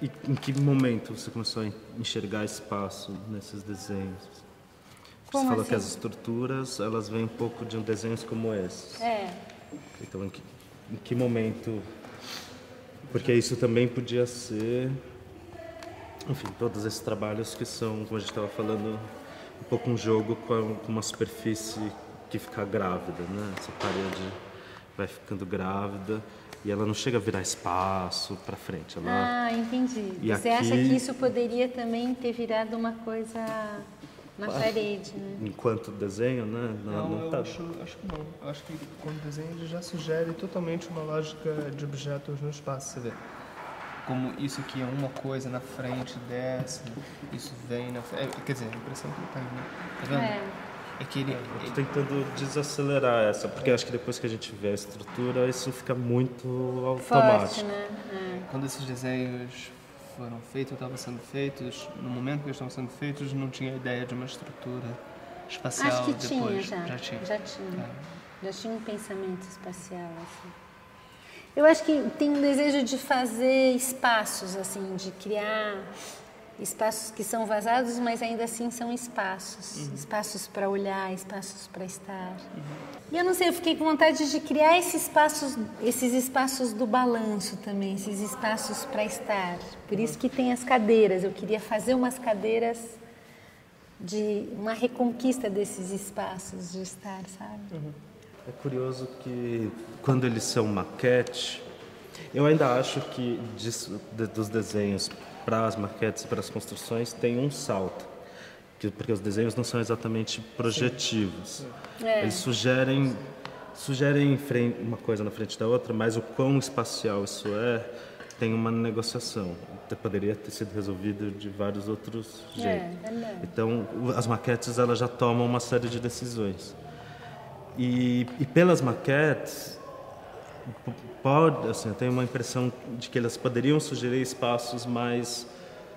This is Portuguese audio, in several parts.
E em que momento você começou a enxergar espaço nesses desenhos? Como Você falou assim? que as estruturas, elas vêm um pouco de desenhos como esses. É. Então, em que momento... Porque isso também podia ser... Enfim, todos esses trabalhos que são, como a gente estava falando, um pouco um jogo com uma superfície que fica grávida, né? Essa parede vai ficando grávida e ela não chega a virar espaço para frente. Ela... Ah, entendi. E Você aqui- acha que isso poderia também ter virado uma coisa na parede, né? Enquanto desenho, né? Não, tá... eu acho que não. Eu acho que quando desenha ele já sugere totalmente uma lógica de objetos no espaço, você vê. Como isso aqui é uma coisa na frente dessa, isso vem na frente. Quer dizer, a impressão que ele tá, né? Tá vendo? É que ele... Eu tô tentando desacelerar essa, porque acho que depois que a gente vê a estrutura, isso fica muito automático. Forte, né? Quando esses desenhos foram feitos, estavam sendo feitos, no momento que eles estavam sendo feitos, não tinha ideia de uma estrutura espacial. Acho que depois. tinha já. Já tinha. Já tinha um pensamento espacial, assim. Eu acho que tem um desejo de fazer espaços, assim, de criar espaços que são vazados, mas ainda assim são espaços. Espaços para olhar, espaços para estar. E eu não sei, eu fiquei com vontade de criar esses espaços do balanço também, esses espaços para estar. Por isso que tem as cadeiras. Eu queria fazer umas cadeiras de uma reconquista desses espaços de estar, sabe? É curioso que quando eles são maquete, eu ainda acho que dos desenhos para as maquetes e para as construções tem um salto, porque os desenhos não são exatamente projetivos. Eles sugerem uma coisa na frente da outra, mas o quão espacial isso tem uma negociação. Poderia ter sido resolvido de vários outros jeitos. Então, as maquetes elas já tomam uma série de decisões. E pelas maquetes, eu tenho uma impressão de que elas poderiam sugerir espaços mais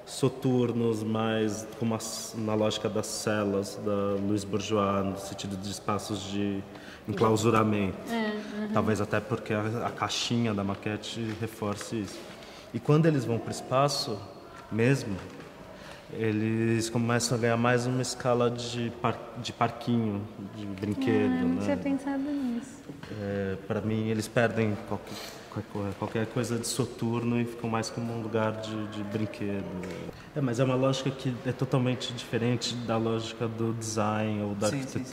soturnos, mais como na lógica das celas da Louise Bourgeois, no sentido de espaços de enclausuramento. Talvez até porque a caixinha da maquete reforce isso. E quando eles vão para o espaço mesmo, eles começam a ganhar mais uma escala de parquinho, de brinquedo. Não né? tinha pensado nisso. Para mim, eles perdem qualquer coisa de soturno e ficam mais como um lugar de brinquedo. Mas é uma lógica que é totalmente diferente da lógica do design ou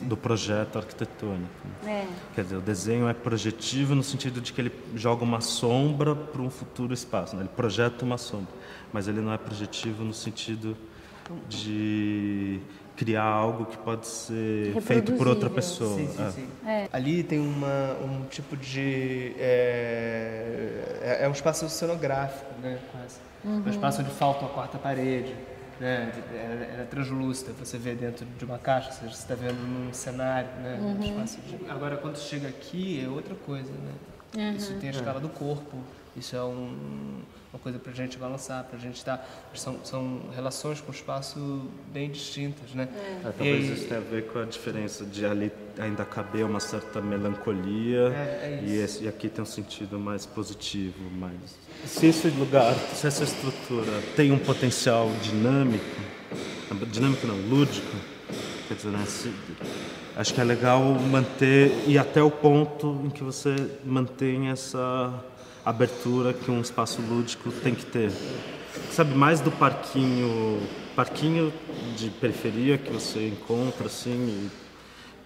do projeto arquitetônico. Quer dizer, o desenho é projetivo no sentido de que ele joga uma sombra para um futuro espaço, né? Ele projeta uma sombra, mas ele não é projetivo no sentido de criar algo que pode ser feito por outra pessoa. Sim. Ali tem um tipo de... É um espaço cenográfico, né? Quase. Um espaço onde falta uma quarta parede, né? Ela é translúcida, você vê dentro de uma caixa, ou seja, você está vendo num cenário, né? Um espaço Agora, quando chega aqui, é outra coisa, né? Isso tem a escala do corpo, isso é uma coisa para a gente balançar, para a gente estar... São relações com o espaço bem distintas, né? Talvez isso tenha a ver com a diferença de ali ainda caber uma certa melancolia e aqui tem um sentido mais positivo. Se esse lugar, se essa estrutura tem um potencial dinâmico não, lúdico, quer dizer, né? Acho que é legal manter, e até o ponto em que você mantém essa abertura que um espaço lúdico tem que ter. Sabe, mais do parquinho de periferia que você encontra assim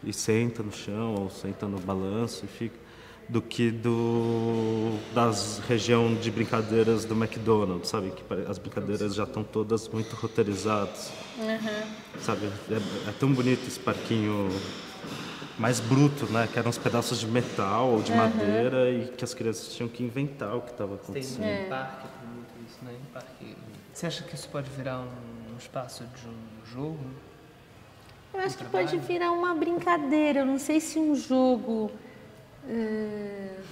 e senta no chão ou senta no balanço e fica, do que das região de brincadeiras do McDonald's, sabe, que as brincadeiras já estão todas muito roteirizadas. Sabe, é tão bonito esse parquinho mais bruto, né? Que eram uns pedaços de metal ou de madeira e que as crianças tinham que inventar o que estava acontecendo. Tem parque, tem muito isso, né? Parque. Você acha que isso pode virar um espaço de um jogo? Eu acho que pode virar uma brincadeira. Eu não sei se um jogo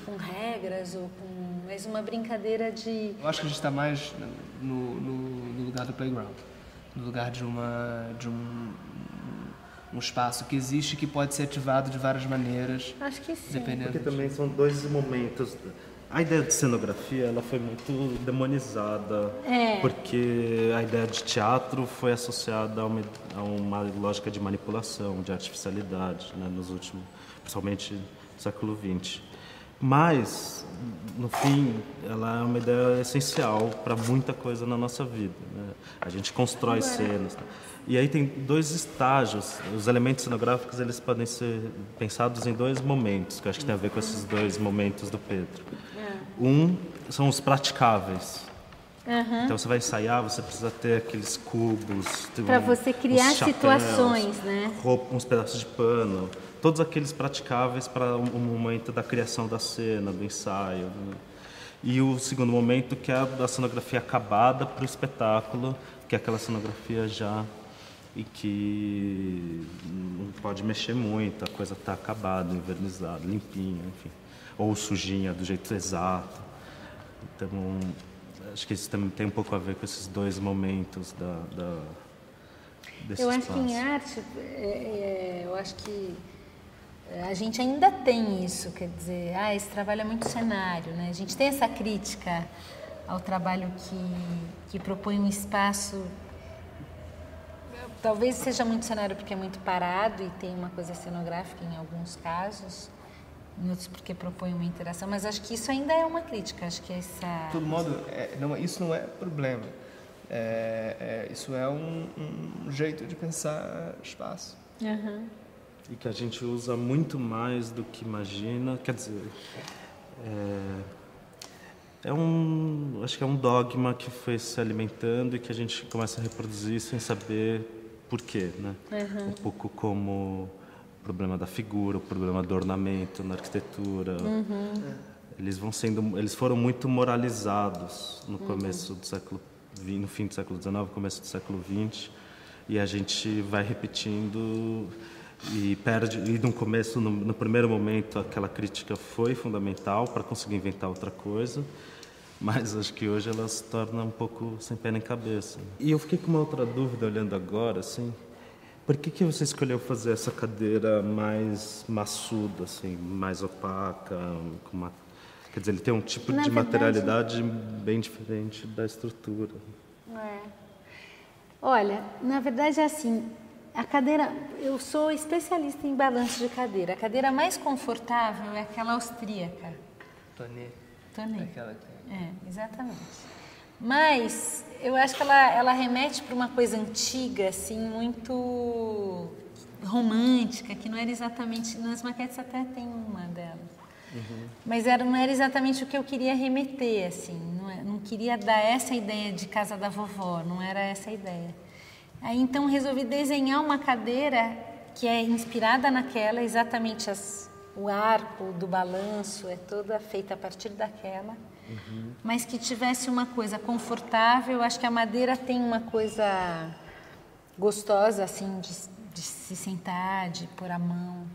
com regras ou mas uma brincadeira de... Eu acho que a gente está mais no lugar do playground, no lugar de um espaço que existe, que pode ser ativado de várias maneiras. Acho que sim. Dependendo. Porque também são dois momentos. A ideia de cenografia ela foi muito demonizada, porque a ideia de teatro foi associada a uma lógica de manipulação, de artificialidade, né, nos últimos, principalmente no século XX. Mas, no fim, ela é uma ideia essencial para muita coisa na nossa vida, né? A gente constrói cenas. E aí tem 2 estágios. Os elementos cenográficos eles podem ser pensados em 2 momentos, que eu acho que tem a ver com esses 2 momentos do Pedro. Um são os praticáveis. Então você vai ensaiar, você precisa ter aqueles cubos. Para você criar situações, né? Uns pedaços de pano. Todos aqueles praticáveis para o momento da criação da cena, do ensaio. Né? E o segundo momento que é a da cenografia acabada para o espetáculo, que é aquela cenografia já e que não pode mexer muito, a coisa está acabada, envernizada, limpinha, enfim. Ou sujinha, do jeito exato. Então, acho que isso também tem um pouco a ver com esses 2 momentos desse Eu espaço. acho que em arte, eu acho que a gente ainda tem isso, quer dizer, esse trabalho é muito cenário, né? A gente tem essa crítica ao trabalho que propõe um espaço, talvez seja muito cenário porque é muito parado e tem uma coisa cenográfica em alguns casos, em outros porque propõe uma interação, mas acho que isso ainda é uma crítica, acho que essa... De todo modo, isso não é problema. Isso é um jeito de pensar espaço. E que a gente usa muito mais do que imagina, quer dizer, acho que é um dogma que foi se alimentando e que a gente começa a reproduzir sem saber por quê, né? Um pouco como o problema da figura, o problema do ornamento na arquitetura. Eles foram muito moralizados no começo do século XX, no fim do século XIX, começo do século XX, e a gente vai repetindo e perde. E no começo, no primeiro momento, aquela crítica foi fundamental para conseguir inventar outra coisa, mas acho que hoje ela se torna um pouco sem pé nem cabeça. E eu fiquei com uma outra dúvida olhando agora, assim, por que você escolheu fazer essa cadeira mais maçuda, assim, mais opaca, com uma... Quer dizer, ele tem um tipo de materialidade bem diferente da estrutura. Olha, na verdade é assim, a cadeira, eu sou especialista em balanço de cadeira. A cadeira mais confortável é aquela austríaca. Tonê. Aquela que... exatamente. Mas eu acho que ela remete para uma coisa antiga, assim, muito romântica, que não era exatamente... Nas maquetes até tem uma delas. Mas não era exatamente o que eu queria remeter, assim. Não queria dar essa ideia de casa da vovó, não era essa a ideia. Aí, então, resolvi desenhar uma cadeira que é inspirada naquela, exatamente o arco do balanço é toda feita a partir daquela, mas que tivesse uma coisa confortável. Acho que a madeira tem uma coisa gostosa, assim, de se sentar, de pôr a mão,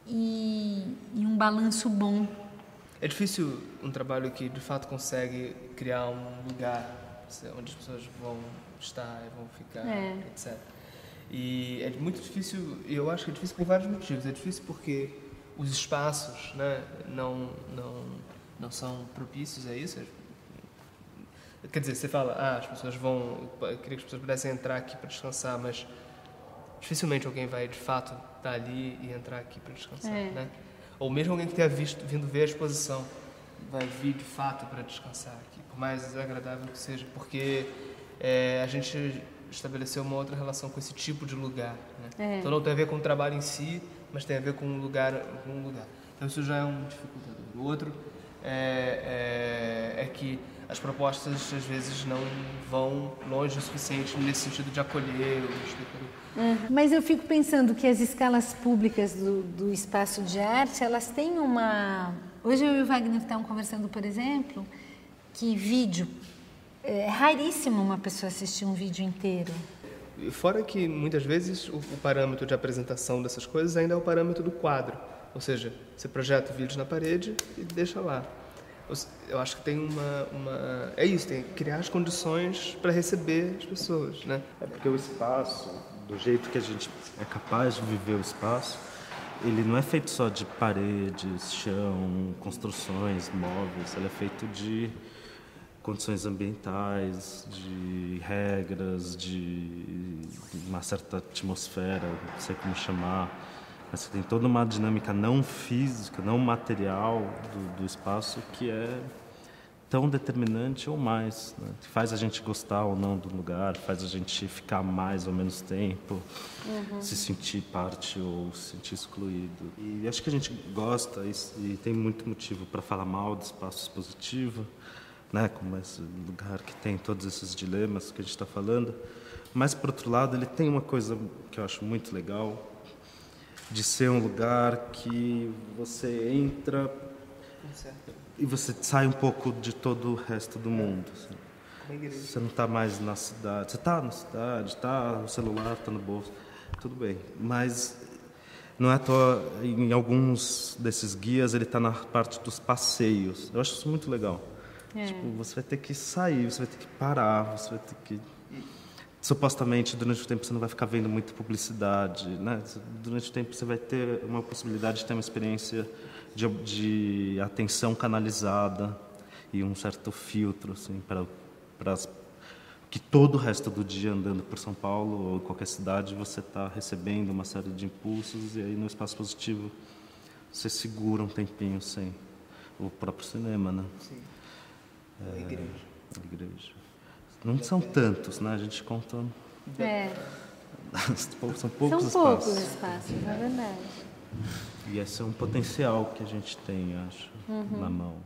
e um balanço bom. É difícil um trabalho que, de fato, consegue criar um lugar onde as pessoas vão estar e vão ficar, etc. E é muito difícil, eu acho que é difícil por vários motivos. É difícil porque os espaços, né, não são propícios a isso. Quer dizer, você fala, as pessoas vão... Eu queria que as pessoas pudessem entrar aqui para descansar, mas dificilmente alguém vai, de fato, estar ali e entrar aqui para descansar, né? Ou mesmo alguém que tenha vindo ver a exposição vai vir, de fato, para descansar aqui, por mais desagradável que seja, porque a gente estabeleceu uma outra relação com esse tipo de lugar, né? Então não tem a ver com o trabalho em si, mas tem a ver com um lugar. Então isso já é um dificultador. O outro é que as propostas às vezes não vão longe o suficiente nesse sentido de acolher o espectador. Mas eu fico pensando que as escalas públicas do espaço de arte, elas têm uma... Hoje eu e o Wagner estavam conversando, por exemplo, que vídeo... É raríssimo uma pessoa assistir um vídeo inteiro. Fora que, muitas vezes, o parâmetro de apresentação dessas coisas ainda é o parâmetro do quadro. Ou seja, você projeta vídeos na parede e deixa lá. Eu acho que tem é isso, tem que criar as condições para receber as pessoas, né? É porque o espaço, do jeito que a gente é capaz de viver o espaço, ele não é feito só de paredes, chão, construções, móveis. Ele é feito de condições ambientais, de regras, de uma certa atmosfera, não sei como chamar. Mas tem toda uma dinâmica não física, não material do espaço que é tão determinante ou mais, né? Que faz a gente gostar ou não do lugar, faz a gente ficar mais ou menos tempo, se sentir parte ou se sentir excluído. E acho que a gente gosta e tem muito motivo para falar mal do espaço expositivo, né? Como esse lugar que tem todos esses dilemas que a gente está falando. Mas, por outro lado, ele tem uma coisa que eu acho muito legal, de ser um lugar que você entra e você sai um pouco de todo o resto do mundo. Assim. Você não está mais na cidade. Você está na cidade, o celular está no bolso, tudo bem. Mas não é à toa, em alguns desses guias, ele está na parte dos passeios. Eu acho isso muito legal. Tipo, você vai ter que sair, você vai ter que parar, você vai ter que... Supostamente, durante o tempo, você não vai ficar vendo muita publicidade, né? Durante o tempo, você vai ter uma possibilidade de ter uma experiência de atenção canalizada e um certo filtro, assim, para que todo o resto do dia, andando por São Paulo ou qualquer cidade, você está recebendo uma série de impulsos e aí, no espaço positivo, você segura um tempinho sem o próprio cinema, né? Sim. A igreja. Não são tantos, né? A gente conta... São poucos espaços. São poucos espaços, é verdade. E esse é um potencial que a gente tem, acho, na mão.